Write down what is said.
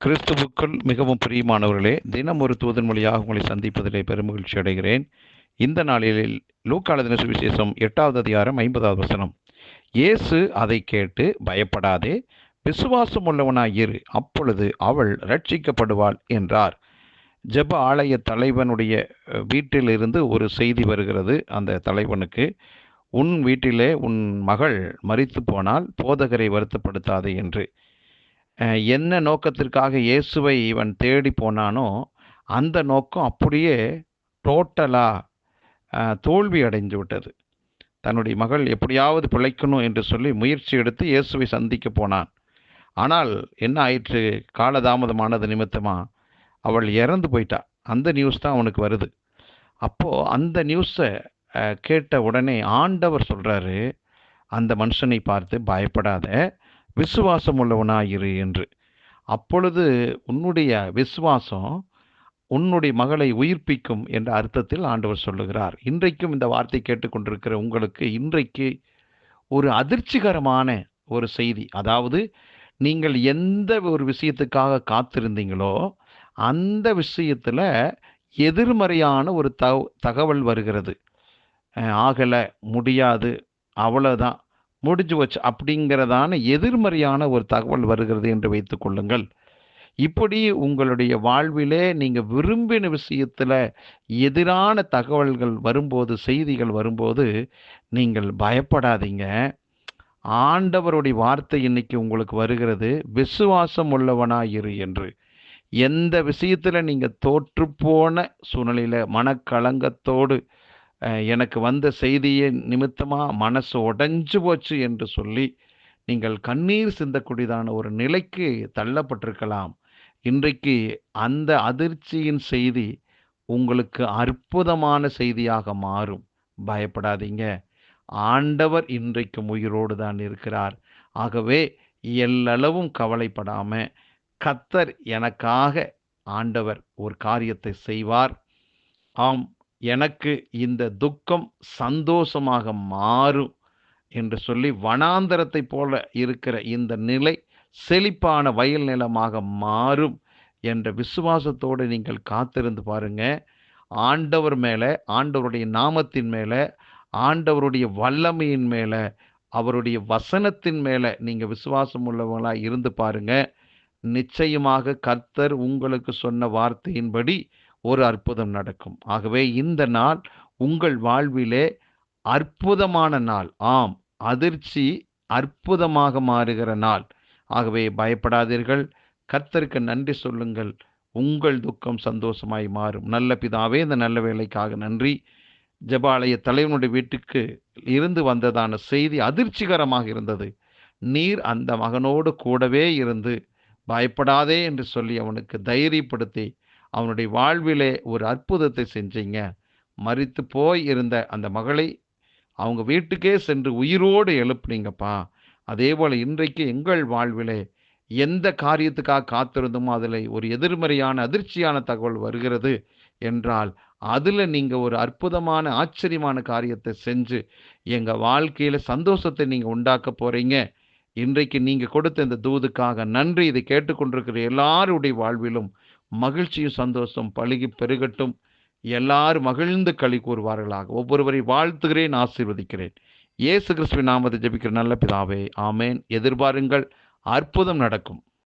கிறிஸ்துவுக்குள் மிகவும் பிரியமானவர்களே, தினம் ஒரு தூதன் மொழியாக உங்களை சந்திப்பதிலே பெருமகிழ்ச்சி அடைகிறேன். இந்த நாளில் லூக்கா எழுதின சுவிசேஷம் 8வது அதிகாரம் 50வது வசனம். இயேசு அதை கேட்டு, பயப்படாதே, விசுவாசம் உள்ளவனாய் இரு, அப்பொழுது அவள் ரட்சிக்கப்படுவாள் என்றார். ஜெப ஆலய தலைவனுடைய வீட்டிலிருந்து ஒரு செய்தி வருகிறது. அந்த தலைவனுக்கு, உன் வீட்டிலே உன் மகள் மரித்து போனால் போதகரை வருத்தப்படுத்தாதே என்று. என்ன நோக்கத்திற்காக இயேசுவை இவன் தேடி போனானோ அந்த நோக்கம் அப்படியே டோட்டலாக தோல்வி அடைந்து விட்டது. தன்னுடைய மகள் எப்படியாவது பிழைக்கணும் என்று சொல்லி முயற்சி எடுத்து இயேசுவை சந்திக்க போனான். ஆனால் என்ன ஆயிற்று? காலதாமதமானது நிமித்தமாக அவள் இறந்து போயிட்டா. அந்த நியூஸ் தான் அவனுக்கு வருது. அப்போது அந்த நியூஸை கேட்ட உடனே ஆண்டவர் சொல்கிறாரு அந்த மனுஷனை பார்த்து, பயப்படாத, விசுவாசம் உள்ளவனாயிரு என்று. அப்பொழுது உன்னுடைய விசுவாசம் உன்னுடைய மகளை உயிர்ப்பிக்கும் என்ற அர்த்தத்தில் ஆண்டவர் சொல்லுகிறார். இன்றைக்கும் இந்த வார்த்தை கேட்டுக்கொண்டிருக்கிற உங்களுக்கு இன்றைக்கு ஒரு அதிர்ச்சிகரமான ஒரு செய்தி. அதாவது, நீங்கள் எந்த ஒரு விஷயத்துக்காக காத்திருந்தீங்களோ அந்த விஷயத்தில் எதிர்மறையான ஒரு தகவல் வருகிறது. ஆகலை, முடியாது, அவ்வளோதான், முடிஞ்சு வச்சு அப்படிங்கிறதான எதிர்மறையான ஒரு தகவல் வருகிறது என்று வைத்து கொள்ளுங்கள். இப்படி உங்களுடைய வாழ்விலே நீங்கள் விரும்பின விஷயத்தில் எதிரான தகவல்கள் வரும்போது, செய்திகள் வரும்போது, நீங்கள் பயப்படாதீங்க. ஆண்டவருடைய வார்த்தை இன்னைக்கு உங்களுக்கு வருகிறது, விசுவாசம் உள்ளவனாயிரு என்று. எந்த விஷயத்தில் நீங்கள் தோற்றுப்போன சூழ்நிலையில் மனக்கலங்கத்தோடு எனக்கு வந்த செய்தியை நிமித்தமாக மனசு உடைஞ்சு போச்சு என்று சொல்லி நீங்கள் கண்ணீர் சிந்தக்கூடியதான ஒரு நிலைக்கு தள்ளப்பட்டிருக்கலாம். இன்றைக்கு அந்த அதிர்ச்சியின் செய்தி உங்களுக்கு அற்புதமான செய்தியாக மாறும். பயப்படாதீங்க, ஆண்டவர் இன்றைக்கும் உயிரோடு தான் இருக்கிறார். ஆகவே எல்லளவும் கவலைப்படாமல், கர்த்தர் எனக்காக ஆண்டவர் ஒரு காரியத்தை செய்வார். ஆம், எனக்கு இந்த துக்கம் சந்தோஷமாக மாறும் என்று சொல்லி வனாந்தரத்தை போல இருக்கிற இந்த நிலை செழிப்பான வயல் நிலமாக மாறும் என்ற விசுவாசத்தோடு நீங்கள் காத்திருந்து பாருங்க. ஆண்டவர் மேலே, ஆண்டவருடைய நாமத்தின் மேலே, ஆண்டவருடைய வல்லமையின் மேலே, அவருடைய வசனத்தின் மேலே நீங்கள் விசுவாசம் உள்ளவங்களாக இருந்து பாருங்க. நிச்சயமாக கர்த்தர் உங்களுக்கு சொன்ன வார்த்தையின்படி ஒரு அற்புதம் நடக்கும். ஆகவே இந்த நாள் உங்கள் வாழ்விலே அற்புதமான நாள். ஆம், அதிர்ச்சி அற்புதமாக மாறுகிற நாள். ஆகவே பயப்படாதீர்கள், கர்த்தருக்கு நன்றி சொல்லுங்கள். உங்கள் துக்கம் சந்தோஷமாய் மாறும். நல்ல பிதாவே, இந்த நல்ல வேலைக்காக நன்றி. ஜெபாலய தலைவனுடைய வீட்டுக்கு இருந்து வந்ததான செய்தி அதிர்ச்சிகரமாக இருந்தது. நீர் அந்த மகனோடு கூடவே இருந்து பயப்படாதே என்று சொல்லி அவனுக்கு தைரியப்படுத்தி அவனுடைய வாழ்விலே ஒரு அற்புதத்தை செஞ்சீங்க. மரித்து போய் இருந்த அந்த மகளை அவங்க வீட்டுக்கே சென்று உயிரோடு எழுப்புனீங்கப்பா. அதே போல் இன்றைக்கு எங்கள் வாழ்விலே எந்த காரியத்துக்காக காத்திருந்தோமோ அதில் ஒரு எதிர்மறையான அதிர்ச்சியான தகவல் வருகிறது என்றால் அதில் நீங்கள் ஒரு அற்புதமான ஆச்சரியமான காரியத்தை செஞ்சு எங்கள் வாழ்க்கையில் சந்தோஷத்தை நீங்கள் உண்டாக்க போகிறீங்க. இன்றைக்கு நீங்கள் கொடுத்த இந்த தூதுக்காக நன்றி. இதை கேட்டுக்கொண்டிருக்கிற எல்லாருடைய வாழ்விலும் மகிழ்ச்சியும் சந்தோஷம் பழுகி பெருகட்டும். எல்லாரும் மகிழ்ந்து களி கூறுவார்களாக. ஒவ்வொருவரை வாழ்த்துகிறேன், ஆசீர்வதிக்கிறேன். இயேசு கிறிஸ்துவின் நாமத்தை ஜெபிக்கிற நல்ல பிதாவே, ஆமேன். எதிர்பாருங்கள், அற்புதம் நடக்கும்.